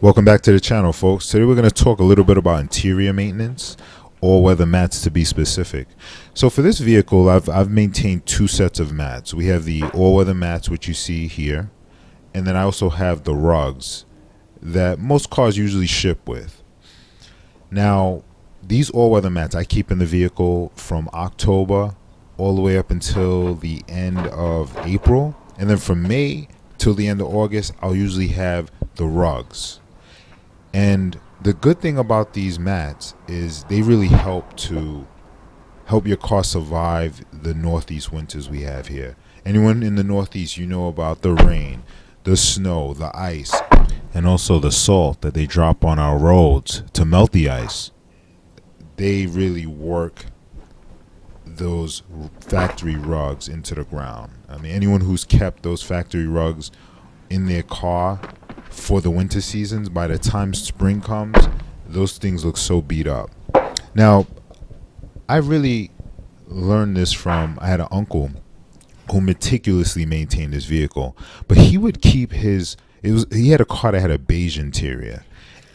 Welcome back to the channel, folks. Today we're going to talk a little bit about interior maintenance, all-weather mats to be specific. So for this vehicle, I've maintained two sets of mats. We have the all-weather mats, which you see here, and then I also have the rugs that most cars usually ship with. Now, these all-weather mats I keep in the vehicle from October all the way up until the end of April, and then from May till the end of August, I'll usually have the rugs. And the good thing about these mats is they really help your car survive the Northeast winters we have here. Anyone in the Northeast, you know about the rain, the snow, the ice, and also the salt that they drop on our roads to melt the ice. They really work those factory rugs into the ground. I mean, anyone who's kept those factory rugs in their car for the winter seasons, by the time spring comes, those things look so beat up. Now, I really learned this from, I had an uncle who meticulously maintained his vehicle, but he would keep he had a car that had a beige interior,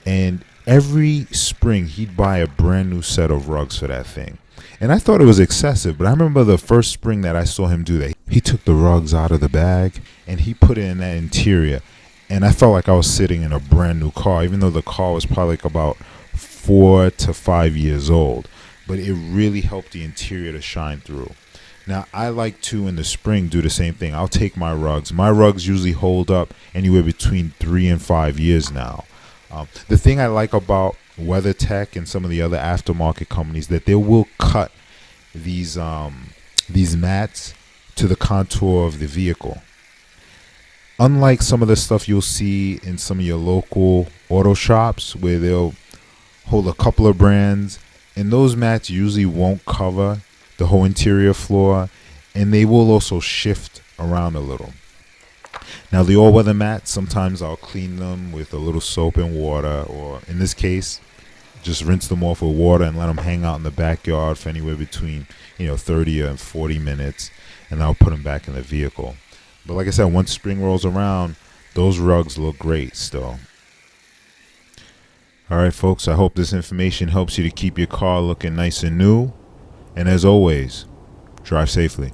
and every spring he'd buy a brand new set of rugs for that thing. And I thought it was excessive, but I remember the first spring that I saw him do that. He took the rugs out of the bag and he put it in that interior. And I felt like I was sitting in a brand new car, even though the car was probably like about 4 to 5 years old. But it really helped the interior to shine through. Now, I like to, in the spring, do the same thing. I'll take my rugs. My rugs usually hold up anywhere between 3 and 5 years now. The thing I like about WeatherTech and some of the other aftermarket companies, that they will cut these mats to the contour of the vehicle. Unlike some of the stuff you'll see in some of your local auto shops where they'll hold a couple of brands, and those mats usually won't cover the whole interior floor, and they will also shift around a little. Now, the all-weather mats, sometimes I'll clean them with a little soap and water, or in this case, just rinse them off with water and let them hang out in the backyard for anywhere between 30 and 40 minutes, and I'll put them back in the vehicle. But like I said, once spring rolls around, those rugs look great still. Alright folks, I hope this information helps you to keep your car looking nice and new. And as always, drive safely.